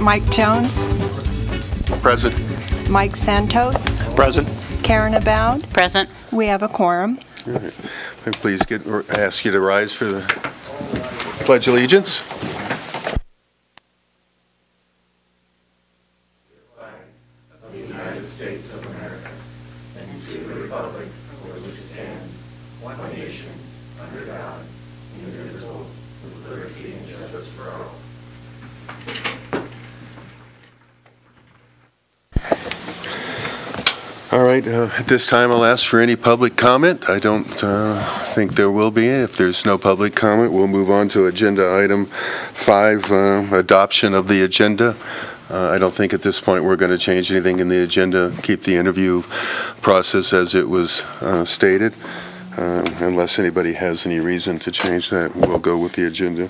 Mike Jones. Present. Mike Santos. Present. Karen Aboud. Present. We have a quorum. All right. Please ask you to rise for the Pledge of Allegiance. Of the United States of America, and to the republic for which it stands, one nation, under God, indivisible, with liberty and justice for all. All right. At this time, I'll ask for any public comment. I don't think there will be. If there's no public comment, we'll move on to Agenda Item 5, adoption of the agenda. I don't think at this point we're going to change anything in the agenda, keep the interview process as it was stated. Unless anybody has any reason to change that, we'll go with the agenda.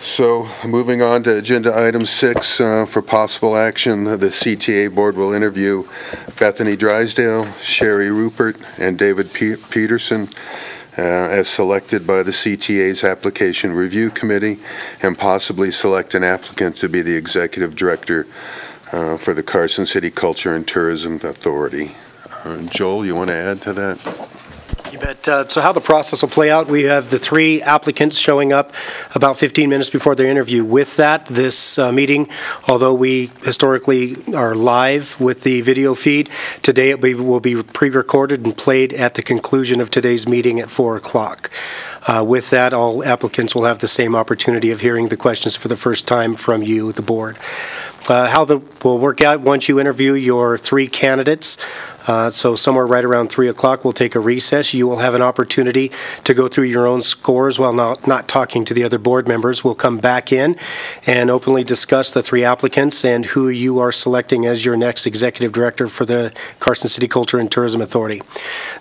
So, moving on to Agenda Item 6, for possible action, the CTA Board will interview Bethany Drysdale, Sherry Rupert, and David Peterson as selected by the CTA's Application Review Committee, and possibly select an applicant to be the Executive Director for the Carson City Culture and Tourism Authority. Joel, you want to add to that? You bet. So how the process will play out, we have the 3 applicants showing up about 15 minutes before their interview. With that, this meeting, although we historically are live with the video feed, today it will be pre-recorded and played at the conclusion of today's meeting at 4 o'clock. With that, all applicants will have the same opportunity of hearing the questions for the first time from you, the board. How will work out once you interview your 3 candidates. So somewhere right around 3 o'clock, we'll take a recess. You will have an opportunity to go through your own scores while not talking to the other board members. We'll come back in and openly discuss the 3 applicants and who you are selecting as your next executive director for the Carson City Culture and Tourism Authority.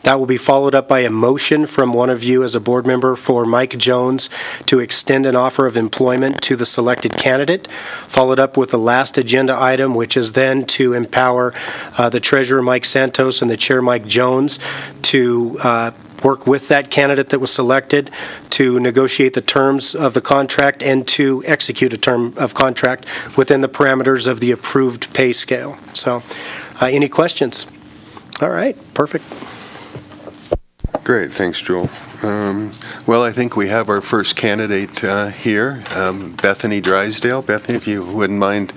That will be followed up by a motion from one of you as a board member for Mike Jones to extend an offer of employment to the selected candidate, followed up with the last agenda item, which is then to empower the treasurer, Mike Santos, and the chair, Mike Jones, to work with that candidate that was selected to negotiate the terms of the contract and to execute a term of contract within the parameters of the approved pay scale. So, any questions? All right, perfect. Great, thanks, Joel. Well, I think we have our first candidate here, Bethany Drysdale. Bethany, if you wouldn't mind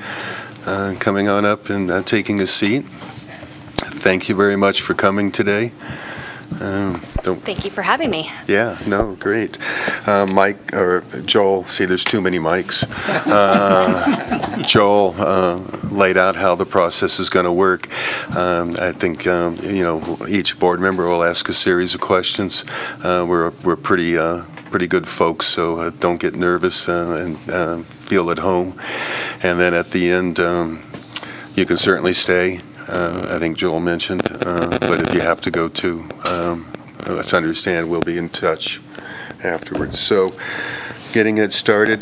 coming on up and taking a seat. Thank you very much for coming today. Thank you for having me. Yeah, no, great. Mike, or Joel, see there's too many mics. Joel laid out how the process is going to work. I think, each board member will ask a series of questions. We're pretty good folks, so don't get nervous and feel at home. And then at the end, you can certainly stay. I think Joel mentioned, but if you have to go too, let's understand, we'll be in touch afterwards. So, getting it started,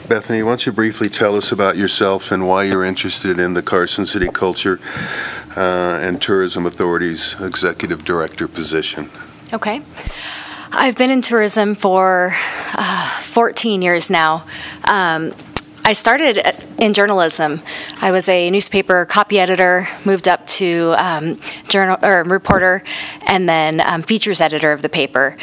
Bethany, why don't you briefly tell us about yourself and why you're interested in the Carson City Culture and Tourism Authority's Executive Director position? Okay. I've been in tourism for 14 years now. I started in journalism. I was a newspaper copy editor, moved up to reporter, and then features editor of the paper.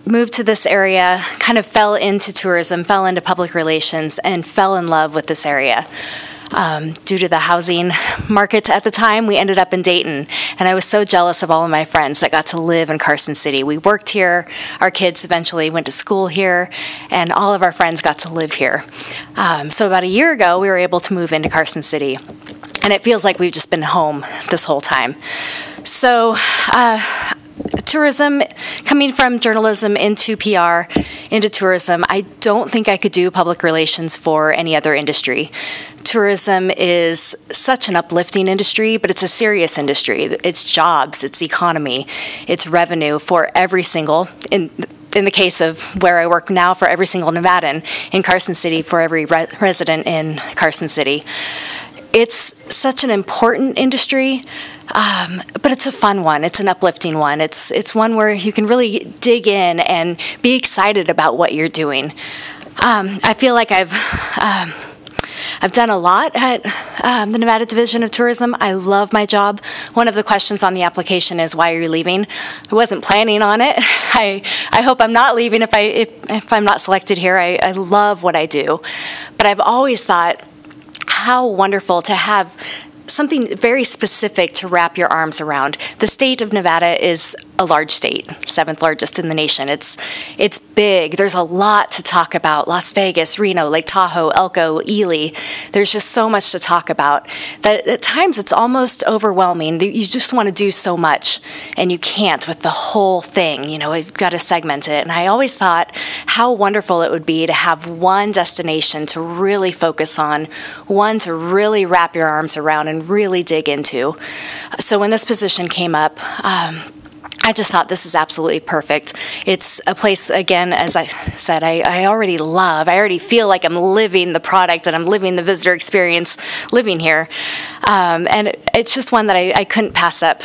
Moved to this area, kind of fell into tourism, fell into public relations, and fell in love with this area. Due to the housing market at the time, we ended up in Dayton, and I was so jealous of all of my friends that got to live in Carson City. We worked here, our kids eventually went to school here, and all of our friends got to live here. So about a year ago, we were able to move into Carson City, and it feels like we've just been home this whole time. So tourism, coming from journalism into PR, into tourism, I don't think I could do public relations for any other industry. Tourism is such an uplifting industry, but it's a serious industry. It's jobs, it's economy, it's revenue for every single, in the case of where I work now, for every single Nevadan in Carson City, for every resident in Carson City. It's such an important industry, but it's a fun one. It's an uplifting one. It's one where you can really dig in and be excited about what you're doing. I feel like I've I've done a lot at the Nevada Division of Tourism. I love my job. One of the questions on the application is, why are you leaving? I wasn't planning on it. I hope I'm not leaving if I'm not selected here. I love what I do. But I've always thought how wonderful to have something very specific to wrap your arms around. The state of Nevada is a large state, 7th largest in the nation. It's big. There's a lot to talk about. Las Vegas, Reno, Lake Tahoe, Elko, Ely. There's just so much to talk about that at times it's almost overwhelming. You just want to do so much, and you can't with the whole thing. You know, you've got to segment it. And I always thought how wonderful it would be to have one destination to really focus on, one to really wrap your arms around and really dig into. So when this position came up, I just thought this is absolutely perfect. It's a place, again, as I said, I already love. I already feel like I'm living the product and I'm living the visitor experience living here. And it's just one that I couldn't pass up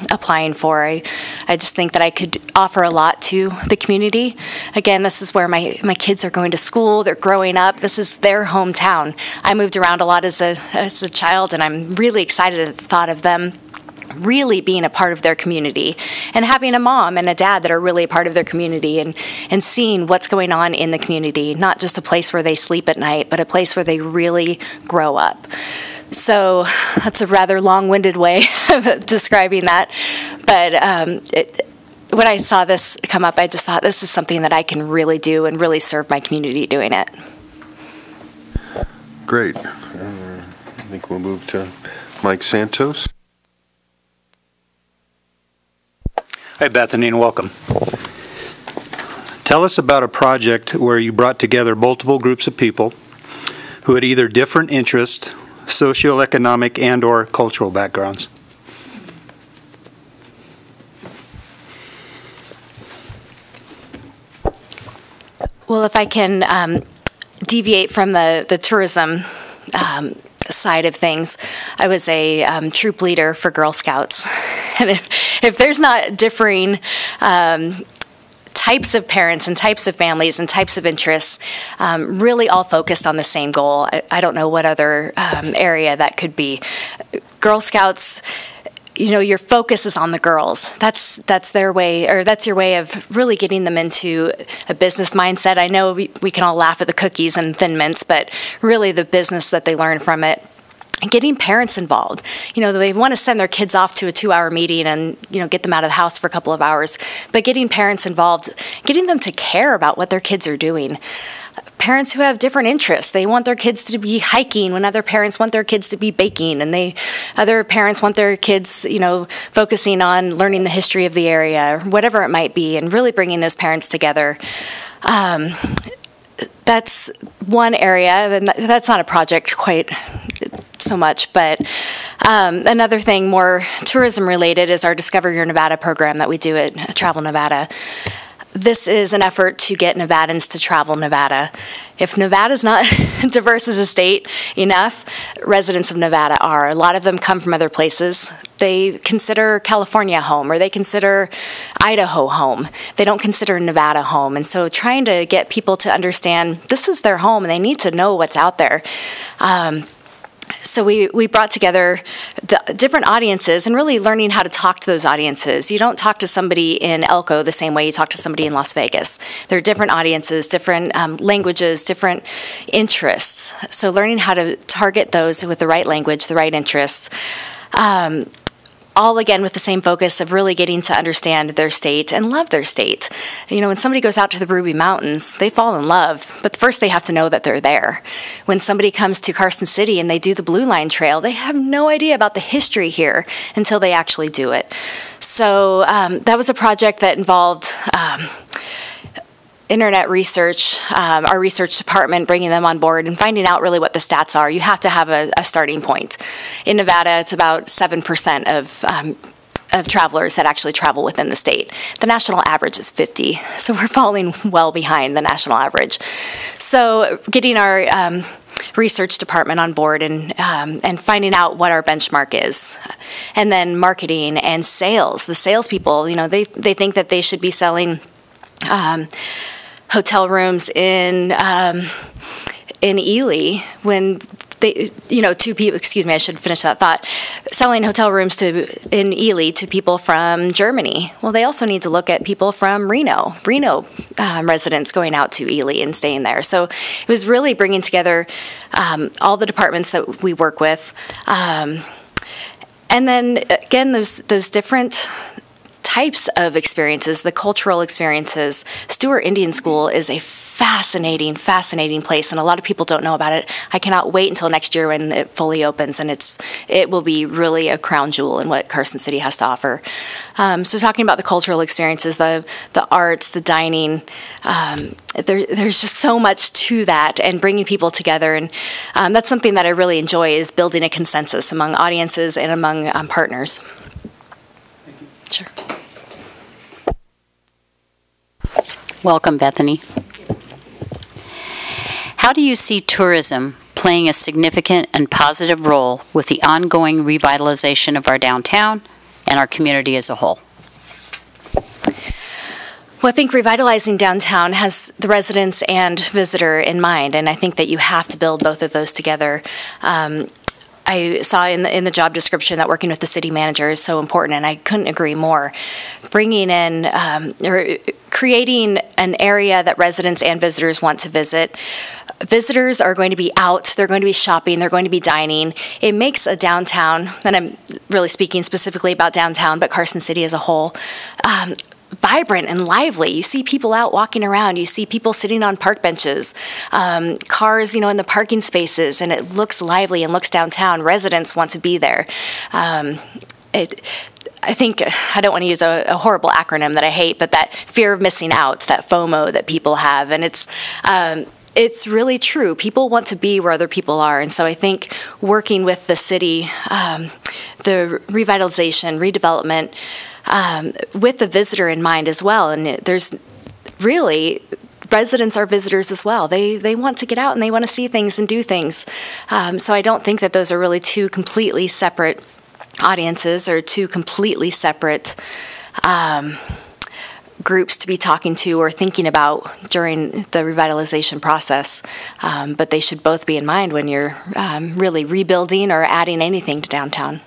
applying for. I just think that I could offer a lot to the community. Again, this is where my kids are going to school. They're growing up. This is their hometown. I moved around a lot as a child, and I'm really excited at the thought of them really being a part of their community and having a mom and a dad that are really a part of their community and seeing what's going on in the community, not just a place where they sleep at night, but a place where they really grow up. So that's a rather long-winded way of describing that. But when I saw this come up, I just thought this is something that I can really do and really serve my community doing it. Great. I think we'll move to Mike Santos. Hi, Bethany, and welcome. Tell us about a project where you brought together multiple groups of people who had either different interests, socioeconomic and or cultural backgrounds. Well, if I can deviate from the tourism side of things, I was a troop leader for Girl Scouts. And if there's not differing types of parents and types of families and types of interests, really all focused on the same goal, I don't know what other area that could be. Girl Scouts, you know, your focus is on the girls. That's their way, or that's your way of really getting them into a business mindset. I know we can all laugh at the cookies and Thin Mints, but really the business that they learn from it. And getting parents involved. You know, they want to send their kids off to a 2-hour meeting and, you know, get them out of the house for a couple of hours. But getting parents involved, getting them to care about what their kids are doing. Parents who have different interests. They want their kids to be hiking when other parents want their kids to be baking. And other parents want their kids, you know, focusing on learning the history of the area, or whatever it might be, and really bringing those parents together. That's one area, and that's not a project quite so much, but another thing more tourism related is our Discover Your Nevada program that we do at Travel Nevada. This is an effort to get Nevadans to travel Nevada. If Nevada's not diverse as a state enough, residents of Nevada are. A lot of them come from other places. They consider California home, or they consider Idaho home. They don't consider Nevada home. And so trying to get people to understand this is their home and they need to know what's out there. So we brought together the different audiences and really learning how to talk to those audiences. You don't talk to somebody in Elko the same way you talk to somebody in Las Vegas. There are different audiences, different languages, different interests. So learning how to target those with the right language, the right interests. All again with the same focus of really getting to understand their state and love their state. You know, when somebody goes out to the Ruby Mountains, they fall in love, but first they have to know that they're there. When somebody comes to Carson City and they do the Blue Line Trail, they have no idea about the history here until they actually do it. So that was a project that involved internet research, our research department bringing them on board and finding out really what the stats are. You have to have a starting point. In Nevada, it's about 7% of travelers that actually travel within the state. The national average is 50, so we're falling well behind the national average. So getting our research department on board and finding out what our benchmark is. And then marketing and sales. The salespeople, you know, they think that they should be selling hotel rooms in Ely when to people, excuse me, I should finish that thought, selling hotel rooms in Ely to people from Germany. Well, they also need to look at people from Reno residents going out to Ely and staying there. So it was really bringing together all the departments that we work with. And then, again, those different types of experiences, the cultural experiences. Stewart Indian School is a fascinating place, and a lot of people don't know about it. I cannot wait until next year when it fully opens, and it will be really a crown jewel in what Carson City has to offer. So talking about the cultural experiences, the arts, the dining, there's just so much to that, and bringing people together, and that's something that I really enjoy, is building a consensus among audiences and among partners. Thank you. Sure. Welcome, Bethany. How do you see tourism playing a significant and positive role with the ongoing revitalization of our downtown and our community as a whole? Well, I think revitalizing downtown has the residents and visitor in mind, and I think that you have to build both of those together. I saw in the job description that working with the city manager is so important, and I couldn't agree more. Bringing in or creating an area that residents and visitors want to visit. Visitors are going to be out, they're going to be shopping, they're going to be dining. It makes a downtown, and I'm really speaking specifically about downtown, but Carson City as a whole, vibrant and lively. You see people out walking around. You see people sitting on park benches, cars, in the parking spaces, and it looks lively and looks downtown. Residents want to be there. I think, I don't want to use a horrible acronym that I hate, but that fear of missing out, that FOMO that people have, and it's really true. People want to be where other people are, and so I think working with the city, the revitalization, redevelopment, with the visitor in mind as well. And there's really, residents are visitors as well. They want to get out and they want to see things and do things. So I don't think that those are really two completely separate audiences or two completely separate groups to be talking to or thinking about during the revitalization process. But they should both be in mind when you're really rebuilding or adding anything to downtown.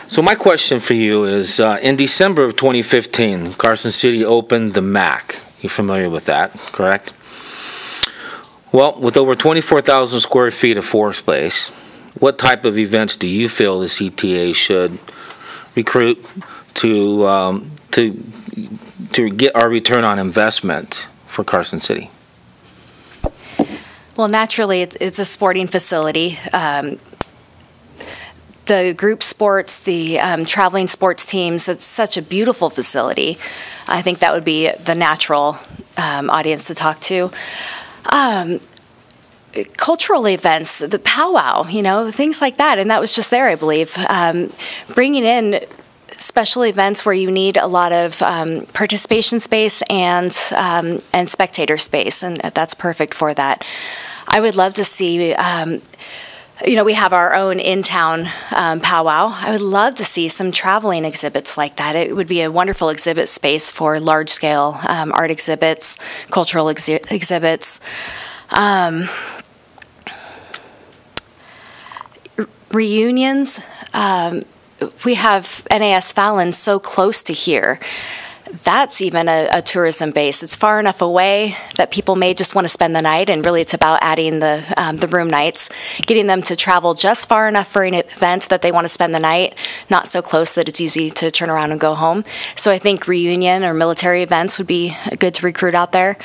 So my question for you is, in December of 2015, Carson City opened the MAC. You're familiar with that, correct? Well, with over 24,000 square feet of floor space, what type of events do you feel the CTA should recruit to get our return on investment for Carson City? Well, naturally, it's a sporting facility. The group sports, the traveling sports teams, it's such a beautiful facility. I think that would be the natural audience to talk to. Cultural events, the powwow, things like that, and that was just there, I believe. Bringing in special events where you need a lot of participation space and spectator space, and that's perfect for that. I would love to see... we have our own in-town powwow. I would love to see some traveling exhibits like that. It would be a wonderful exhibit space for large-scale art exhibits, cultural exhibits. Reunions. We have NAS Fallon so close to here. That's even a tourism base. It's far enough away that people may just want to spend the night, and really it's about adding the room nights, getting them to travel just far enough for an event that they want to spend the night, not so close that it's easy to turn around and go home. So I think reunion or military events would be good to recruit out there.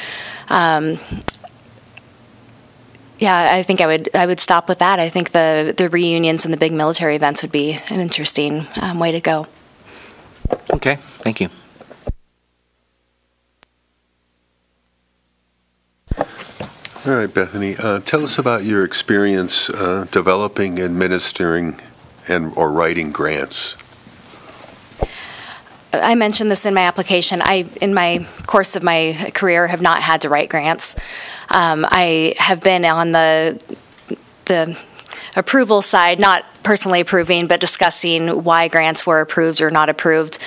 Yeah, I think I would stop with that. I think the reunions and the big military events would be an interesting way to go. Okay, thank you. All right, Bethany, tell us about your experience developing, administering, or writing grants. I mentioned this in my application. In my course of my career, have not had to write grants. I have been on the approval side, not personally approving, but discussing why grants were approved or not approved.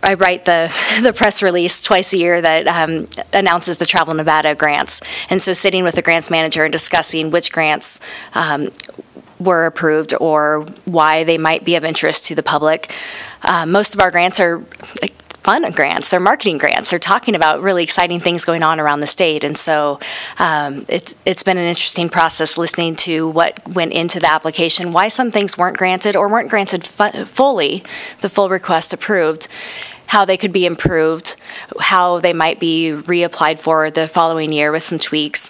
I write the press release twice a year that announces the Travel Nevada grants. And so sitting with the grants manager and discussing which grants were approved or why they might be of interest to the public. Most of our grants are fun grants. They're marketing grants. They're talking about really exciting things going on around the state. And so it's been an interesting process listening to what went into the application, why some things weren't granted or weren't granted fully, the full request approved, how they could be improved, how they might be reapplied for the following year with some tweaks.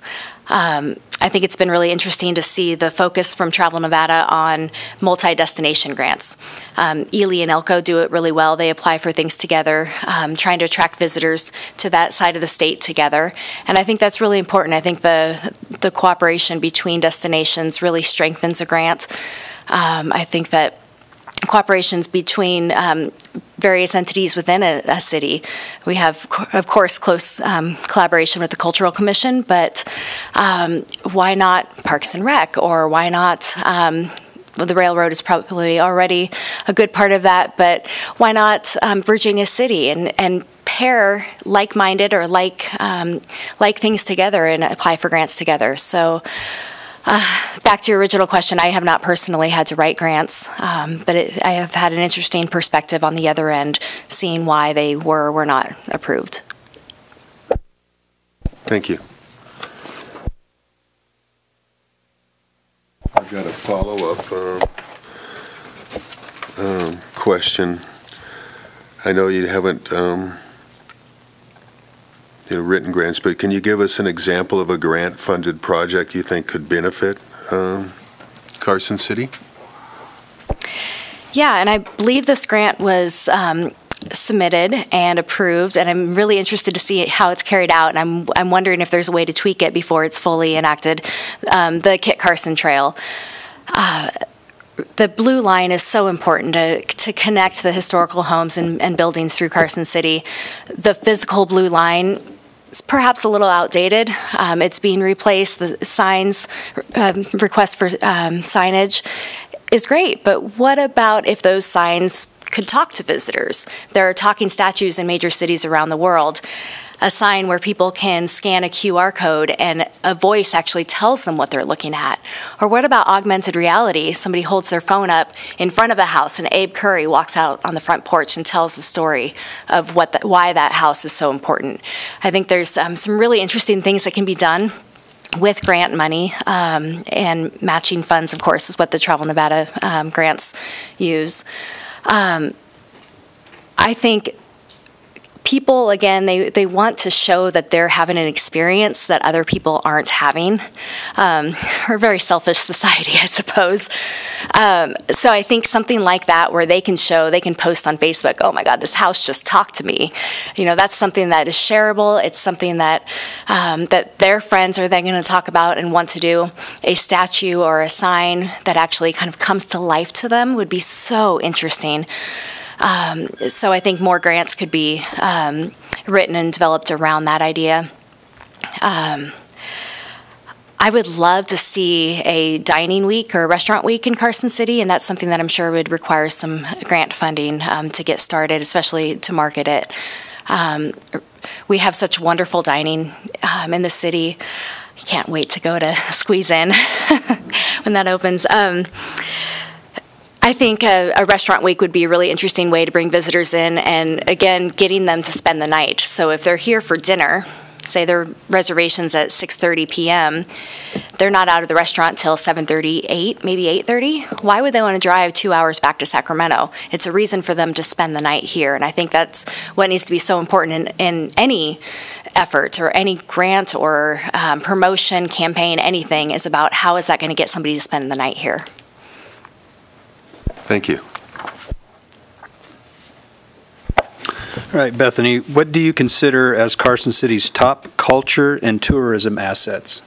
I think it's been really interesting to see the focus from Travel Nevada on multi-destination grants. Ely and Elko do it really well. They apply for things together, trying to attract visitors to that side of the state together. And I think that's really important. I think the cooperation between destinations really strengthens a grant. I think that cooperations between various entities within a city. We have, of course, close collaboration with the Cultural Commission, but why not Parks and Rec, or why not, well, the railroad is probably already a good part of that, but why not Virginia City and pair like-minded or like things together and apply for grants together. So back to your original question, I have not personally had to write grants, but I have had an interesting perspective on the other end, seeing why they were or were not approved. Thank you. I've got a follow-up question. I know you haven't written grants, but can you give us an example of a grant-funded project you think could benefit Carson City? Yeah, and I believe this grant was submitted and approved, and I'm really interested to see how it's carried out, and I'm wondering if there's a way to tweak it before it's fully enacted. The Kit Carson Trail. The blue line is so important to connect the historical homes and buildings through Carson City. The physical blue line is perhaps a little outdated. It's being replaced. The signs, request for signage is great, but what about if those signs could talk to visitors? There are talking statues in major cities around the world. A sign where people can scan a QR code and a voice actually tells them what they're looking at. Or what about augmented reality? Somebody holds their phone up in front of the house and Abe Curry walks out on the front porch and tells the story of why that house is so important. I think there's some really interesting things that can be done with grant money, and matching funds, of course, is what the Travel Nevada grants use. I think people, again, they want to show that they're having an experience that other people aren't having. We're a very selfish society, I suppose. So I think something like that, where they can post on Facebook, oh my God, this house just talked to me. That's something that is shareable. It's something that that their friends are then going to talk about and want to do. A statue or a sign that actually kind of comes to life to them would be so interesting. So I think more grants could be written and developed around that idea. I would love to see a dining week or a restaurant week in Carson City, and that's something that I'm sure would require some grant funding to get started, especially to market it. We have such wonderful dining in the city. I can't wait to go to squeeze in when that opens. I think a restaurant week would be a really interesting way to bring visitors in and, again, getting them to spend the night. So if they're here for dinner, say their reservation's at 6:30 p.m., they're not out of the restaurant till 7:30, 8, maybe 8:30. Why would they want to drive 2 hours back to Sacramento? It's a reason for them to spend the night here, and I think that's what needs to be so important in any effort or any grant or promotion, campaign, anything, is about how is that going to get somebody to spend the night here. Thank you. All right, Bethany, what do you consider as Carson City's top culture and tourism assets?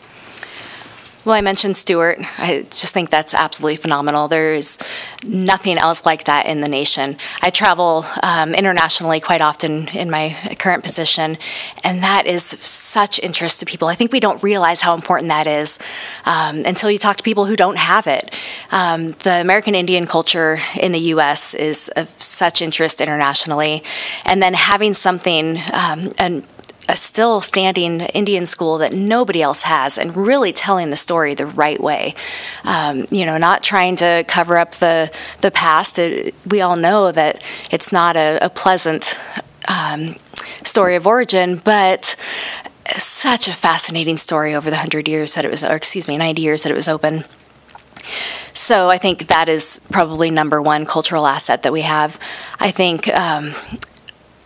Well, I mentioned Stewart. I just think that's absolutely phenomenal. There is nothing else like that in the nation. I travel internationally quite often in my current position, and that is such interest to people. I think we don't realize how important that is until you talk to people who don't have it. The American Indian culture in the U.S. is of such interest internationally, and then having something, a still standing Indian school that nobody else has, and really telling the story the right way. Not trying to cover up the past. We all know that it's not a pleasant story of origin, but such a fascinating story over the 90 years that it was open. So I think that is probably number one cultural asset that we have. I think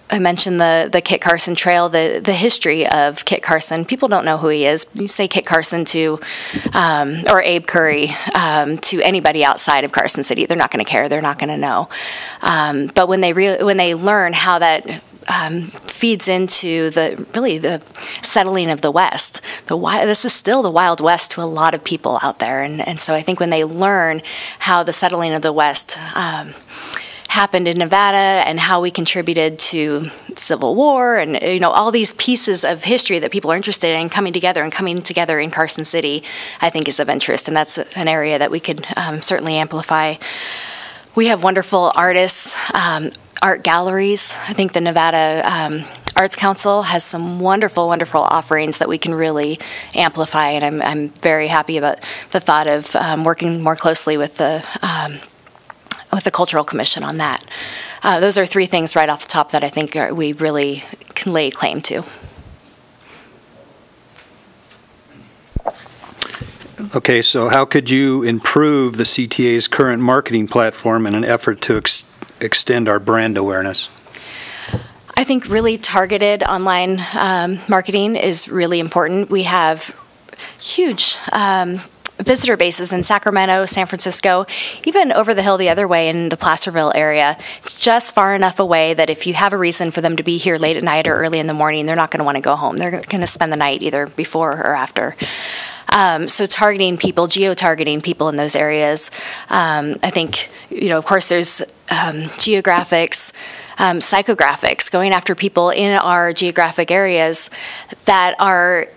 I mentioned the Kit Carson Trail, the history of Kit Carson. People don't know who he is. You say Kit Carson to, or Abe Curry, to anybody outside of Carson City, they're not going to care. They're not going to know. But when they learn how that feeds into the settling of the West, this is still the Wild West to a lot of people out there. And so I think when they learn how the settling of the West happened in Nevada and how we contributed to Civil War and all these pieces of history that people are interested in coming together in Carson City, I think is of interest, and that's an area that we could certainly amplify. We have wonderful artists, art galleries. I think the Nevada Arts Council has some wonderful, wonderful offerings that we can really amplify, and I'm very happy about the thought of working more closely with the Cultural Commission on that. Those are three things right off the top that I think we really can lay claim to. Okay, so how could you improve the CTA's current marketing platform in an effort to extend our brand awareness? I think really targeted online marketing is really important. We have huge visitor bases in Sacramento, San Francisco, even over the hill the other way in the Placerville area. It's just far enough away that if you have a reason for them to be here late at night or early in the morning, they're not going to want to go home. They're going to spend the night either before or after. So targeting people, geo-targeting people in those areas. I think, of course, there's geographics, psychographics, going after people in our geographic areas that are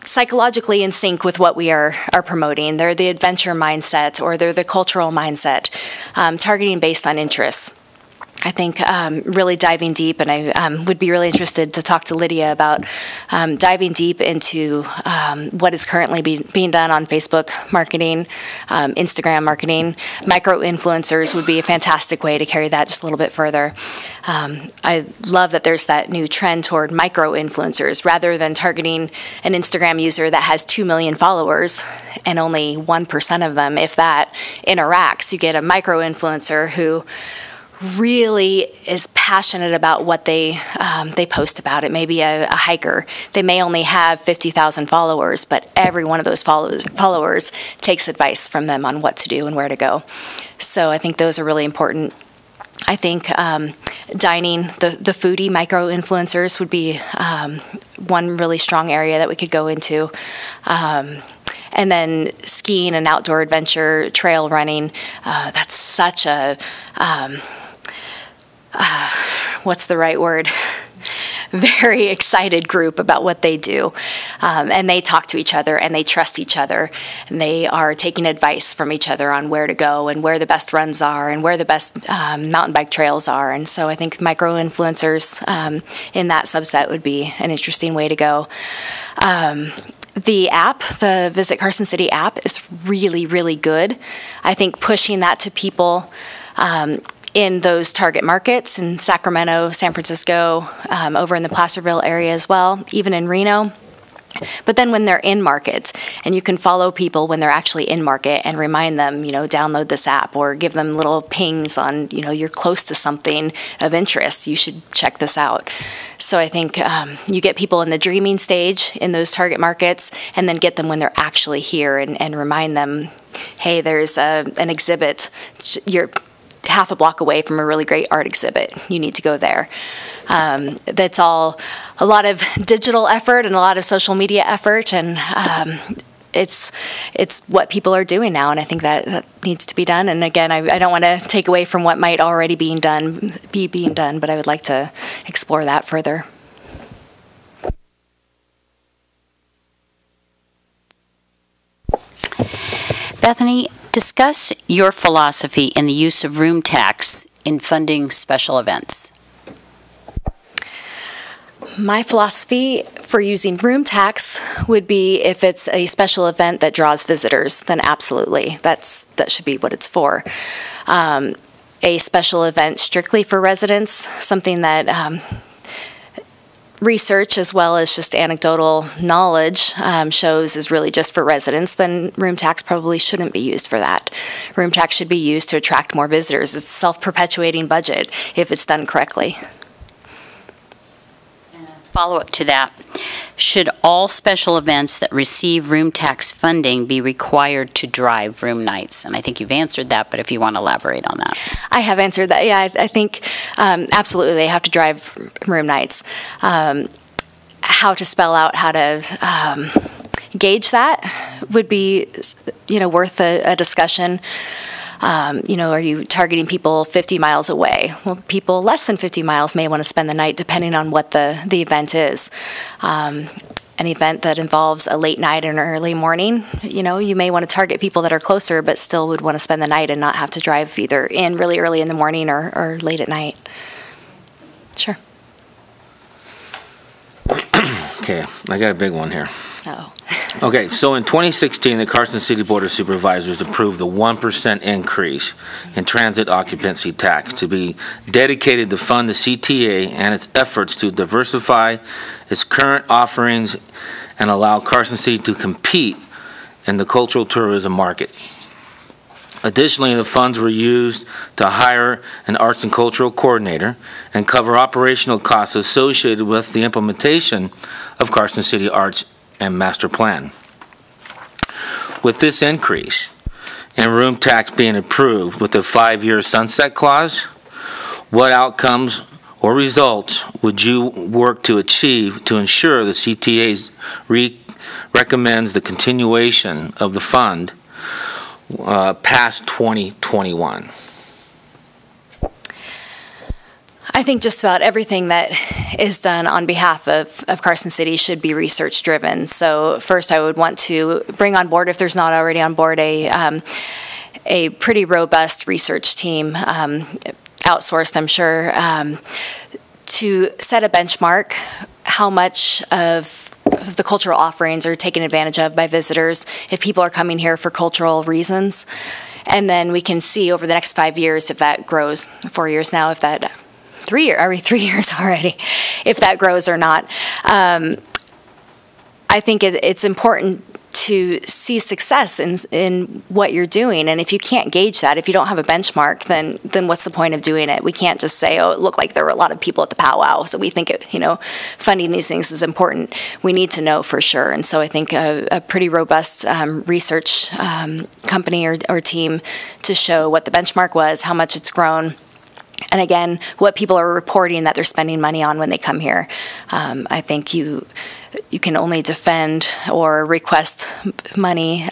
psychologically in sync with what we are promoting. They're the adventure mindset or they're the cultural mindset, targeting based on interests. I think really diving deep, and I would be really interested to talk to Lydia about diving deep into what is currently being done on Facebook marketing, Instagram marketing. Micro-influencers would be a fantastic way to carry that just a little bit further. I love that there's that new trend toward micro-influencers rather than targeting an Instagram user that has 2 million followers and only 1% of them, if that, interacts. You get a micro-influencer who really is passionate about what they post about. It may be a hiker. They may only have 50,000 followers, but every one of those followers takes advice from them on what to do and where to go. So I think those are really important. I think dining, the foodie micro-influencers would be one really strong area that we could go into. And then skiing and outdoor adventure, trail running, that's such a what's the right word? Very excited group about what they do. And they talk to each other and they trust each other. And they are taking advice from each other on where to go and where the best runs are and where the best mountain bike trails are. And so I think micro-influencers in that subset would be an interesting way to go. The app, the Visit Carson City app, is really, really good. I think pushing that to people in those target markets in Sacramento, San Francisco, over in the Placerville area as well, even in Reno. But then when they're in market, and you can follow people when they're actually in market and remind them, download this app or give them little pings on, you're close to something of interest, you should check this out. So I think you get people in the dreaming stage in those target markets and then get them when they're actually here and remind them, hey, there's an exhibit. You're half a block away from a really great art exhibit. You need to go there. That's all a lot of digital effort and a lot of social media effort, and it's what people are doing now, and I think that needs to be done. And again, I don't want to take away from what might already be being done, but I would like to explore that further. Bethany, discuss your philosophy in the use of room tax in funding special events. My philosophy for using room tax would be if it's a special event that draws visitors, then absolutely, that should be what it's for. A special event strictly for residents, something that research as well as just anecdotal knowledge shows is really just for residents, then room tax probably shouldn't be used for that. Room tax should be used to attract more visitors. It's a self-perpetuating budget if it's done correctly. Follow-up to that, should all special events that receive room tax funding be required to drive room nights? And I think you've answered that, but if you want to elaborate on that. I have answered that. Yeah, I think absolutely they have to drive room nights. How to spell out how to gauge that would be, worth a discussion. Are you targeting people 50 miles away? Well, people less than 50 miles may want to spend the night depending on what the event is. An event that involves a late night and an early morning, you may want to target people that are closer but still would want to spend the night and not have to drive either in really early in the morning or late at night. Sure. Okay, I got a big one here. Oh. Okay, so in 2016, the Carson City Board of Supervisors approved a 1% increase in transit occupancy tax to be dedicated to fund the CTA and its efforts to diversify its current offerings and allow Carson City to compete in the cultural tourism market. Additionally, the funds were used to hire an arts and cultural coordinator and cover operational costs associated with the implementation of Carson City Arts and Master Plan. With this increase and room tax being approved with a 5-year sunset clause, what outcomes or results would you work to achieve to ensure the CTA recommends the continuation of the fund past 2021? I think just about everything that is done on behalf of Carson City should be research driven. So first I would want to bring on board, if there's not already on board, a pretty robust research team, outsourced I'm sure, to set a benchmark how much of the cultural offerings are taken advantage of by visitors if people are coming here for cultural reasons. And then we can see over the next 5 years if that grows, 4 years now, if that 3 years already, if that grows or not. I think it's important to see success in what you're doing, and if you can't gauge that, if you don't have a benchmark, then what's the point of doing it? We can't just say, oh, it looked like there were a lot of people at the powwow, so we think funding these things is important. We need to know for sure, and so I think a pretty robust research company or team to show what the benchmark was, how much it's grown, and again, what people are reporting that they're spending money on when they come here. I think you can only defend or request money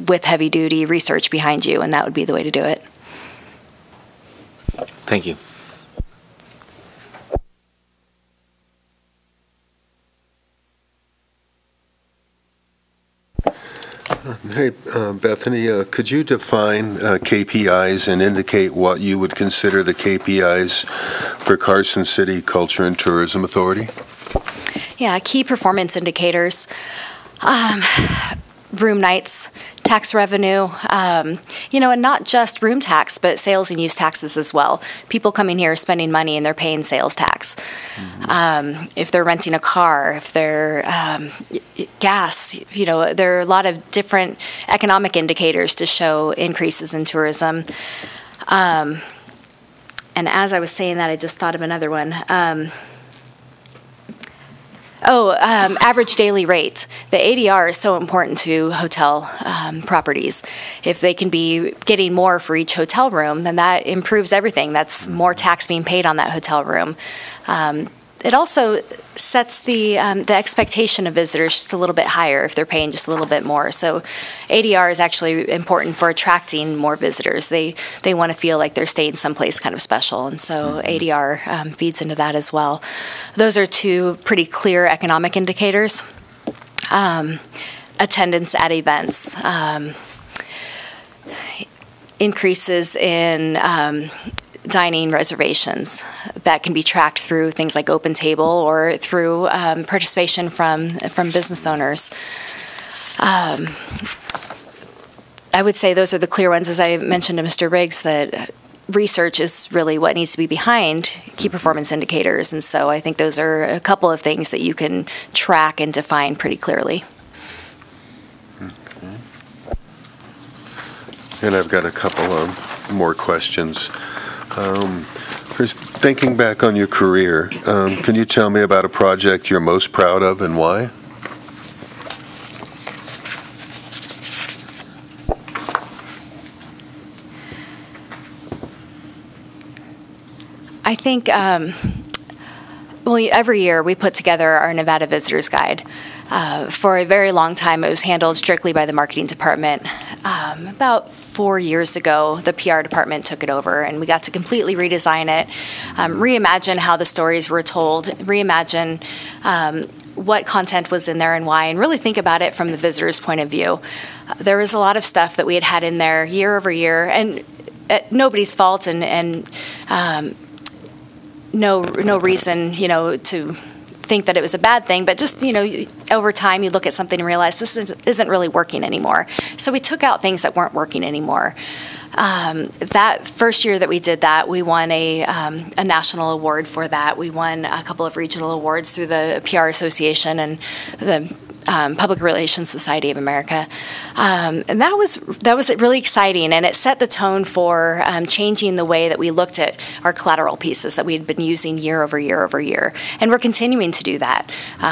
with heavy-duty research behind you, and that would be the way to do it. Thank you. Hey, Bethany, could you define KPIs and indicate what you would consider the KPIs for Carson City Culture and Tourism Authority? Yeah, key performance indicators, room nights, tax revenue, and not just room tax, but sales and use taxes as well. People coming here are spending money and they're paying sales tax. Mm-hmm. If they're renting a car, if they're gas, there are a lot of different economic indicators to show increases in tourism. And as I was saying that, I just thought of another one. Average daily rate. The ADR is so important to hotel properties. If they can be getting more for each hotel room, then that improves everything. That's more tax being paid on that hotel room. it also sets the expectation of visitors just a little bit higher if they're paying just a little bit more. So ADR is actually important for attracting more visitors. They want to feel like they're staying someplace kind of special, and so ADR feeds into that as well. Those are two pretty clear economic indicators. Attendance at events, increases in dining reservations that can be tracked through things like Open Table or through participation from business owners. I would say those are the clear ones. As I mentioned to Mr. Riggs, that research is really what needs to be behind key performance indicators, and so I think those are a couple of things that you can track and define pretty clearly. And I've got a couple more questions. First, thinking back on your career, can you tell me about a project you're most proud of and why? I think, well, every year we put together our Nevada Visitors Guide. For a very long time, it was handled strictly by the marketing department. About 4 years ago, the PR department took it over, and we got to completely redesign it, reimagine how the stories were told, reimagine what content was in there and why, and really think about it from the visitor's point of view. There was a lot of stuff that we had in there year over year, and nobody's fault, and no reason, to think that it was a bad thing, but just, over time you look at something and realize this isn't really working anymore. So we took out things that weren't working anymore. That first year that we did that, we won a national award for that. We won a couple of regional awards through the PR Association and the Public Relations Society of America, and that was really exciting, and it set the tone for changing the way that we looked at our collateral pieces that we had been using year over year over year, and we're continuing to do that,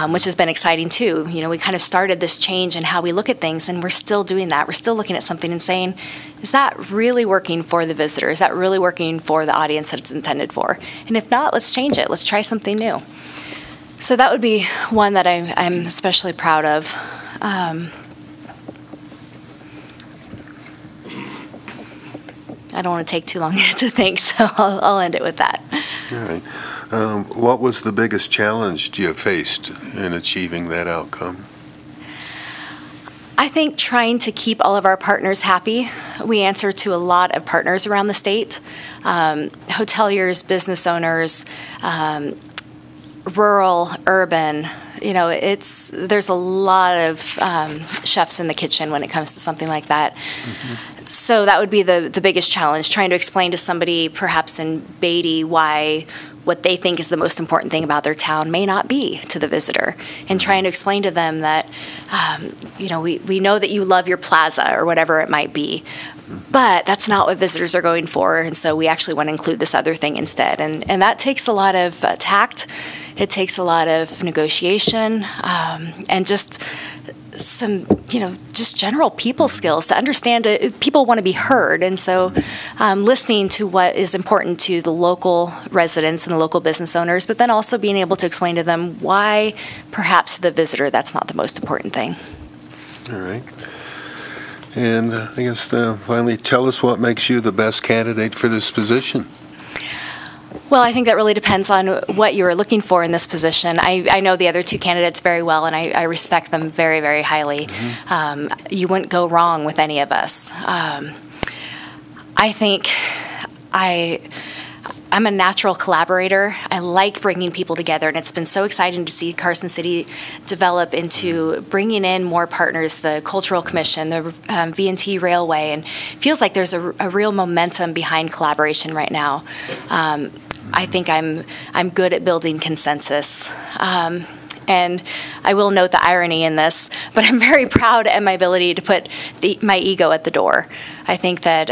which has been exciting too. We kind of started this change in how we look at things, and we're still doing that. We're still looking at something and saying, is that really working for the visitor? Is that really working for the audience that it's intended for? And if not, let's change it. Let's try something new. So that would be one that I'm especially proud of. I don't want to take too long to think, so I'll end it with that. All right. What was the biggest challenge you have faced in achieving that outcome? I think trying to keep all of our partners happy. We answer to a lot of partners around the state, hoteliers, business owners, rural, urban, there's a lot of chefs in the kitchen when it comes to something like that. Mm-hmm. So that would be the biggest challenge, trying to explain to somebody perhaps in Beatty why what they think is the most important thing about their town may not be to the visitor, and trying to explain to them that, we know that you love your plaza or whatever it might be, but that's not what visitors are going for, and so we actually want to include this other thing instead. And that takes a lot of tact. It takes a lot of negotiation, and just some, just general people skills to understand people want to be heard. And so listening to what is important to the local residents and the local business owners, but then also being able to explain to them why perhaps to the visitor that's not the most important thing. All right. And I guess finally, tell us what makes you the best candidate for this position. Well, I think that really depends on what you're looking for in this position. I know the other two candidates very well, and I respect them very, very highly. Mm-hmm. You wouldn't go wrong with any of us. I think I'm a natural collaborator. I like bringing people together, and it's been so exciting to see Carson City develop into bringing in more partners, the Cultural Commission, the V&T Railway, and it feels like there's a real momentum behind collaboration right now. I think I'm good at building consensus. And I will note the irony in this, but I'm very proud at my ability to put my ego at the door. I think that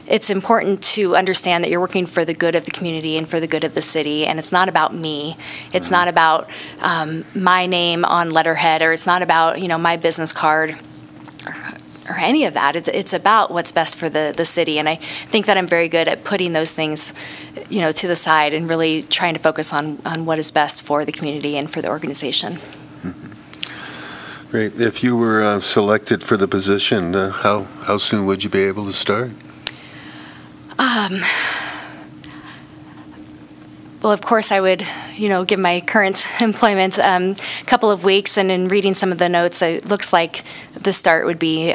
it's important to understand that you're working for the good of the community and for the good of the city, and it's not about me. It's not about my name on letterhead, or it's not about my business card or any of that. It's about what's best for the city, and I think that I'm very good at putting those things, to the side and really trying to focus on what is best for the community and for the organization. Great. If you were selected for the position, how soon would you be able to start? Well, of course, I would, give my current employment a couple of weeks, and in reading some of the notes, it looks like the start would be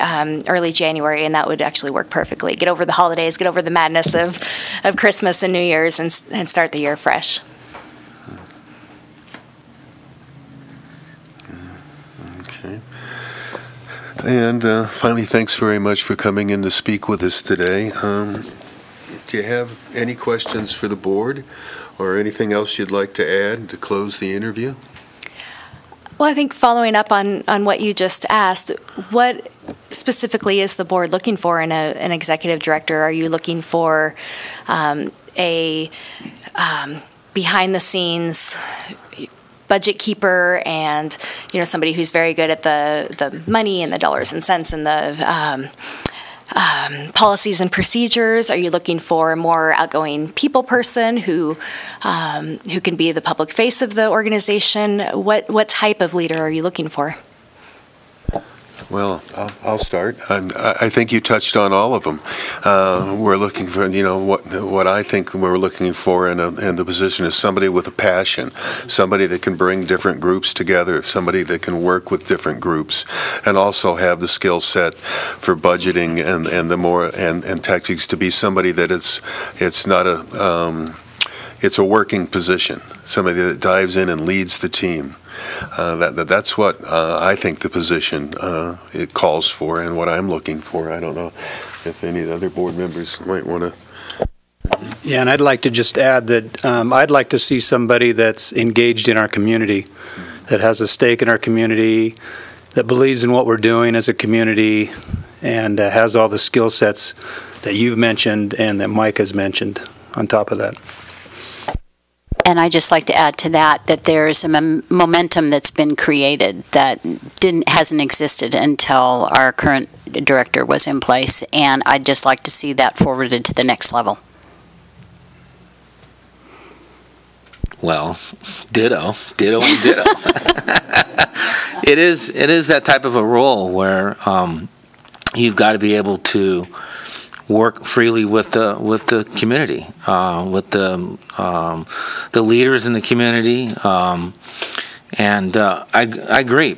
early January, and that would actually work perfectly. Get over the holidays, get over the madness of Christmas and New Year's, and start the year fresh. Okay. And finally, thanks very much for coming in to speak with us today. Do you have any questions for the board or anything else you'd like to add to close the interview? Well, I think following up on what you just asked, what specifically is the board looking for in an executive director? Are you looking for a behind-the-scenes budget keeper and somebody who's very good at the money and the dollars and cents and the policies and procedures? Are you looking for a more outgoing people person who can be the public face of the organization? What type of leader are you looking for? Well, I'll start. I think you touched on all of them. We're looking for, what I think we're looking for in the position is somebody with a passion, somebody that can bring different groups together, somebody that can work with different groups, and also have the skill set for budgeting and tactics to be somebody that it's not it's a working position, somebody that dives in and leads the team. That's what I think the position it calls for and what I'm looking for. I don't know if any of the other board members might want to. Yeah, and I'd like to just add that I'd like to see somebody that's engaged in our community, that has a stake in our community, that believes in what we're doing as a community, and has all the skill sets that you've mentioned and that Mike has mentioned on top of that. And I'd just like to add to that there's a momentum that's been created that hasn't existed until our current director was in place, and I'd just like to see that forwarded to the next level. Well, ditto, and ditto. It is that type of a role where you've got to be able to work freely with the community, with the leaders in the community, and I agree.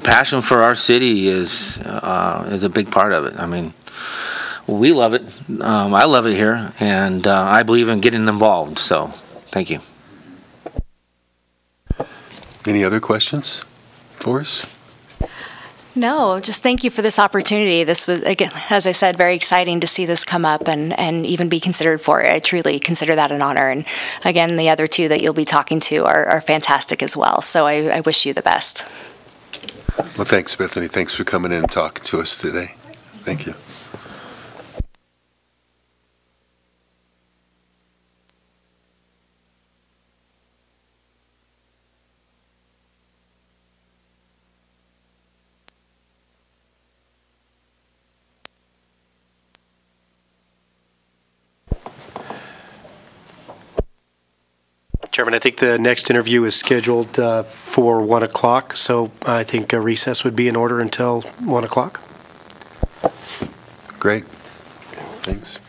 Passion for our city is a big part of it. I mean, we love it. I love it here, and I believe in getting involved. So, thank you. Any other questions for us? No, just thank you for this opportunity. This was, again, as I said, very exciting to see this come up and even be considered for it. I truly consider that an honor. And again, the other two that you'll be talking to are fantastic as well. So I wish you the best. Well, thanks, Bethany. Thanks for coming in and talking to us today. Thank you. Chairman, I think the next interview is scheduled for 1 o'clock, so I think a recess would be in order until 1 o'clock. Great. Thanks.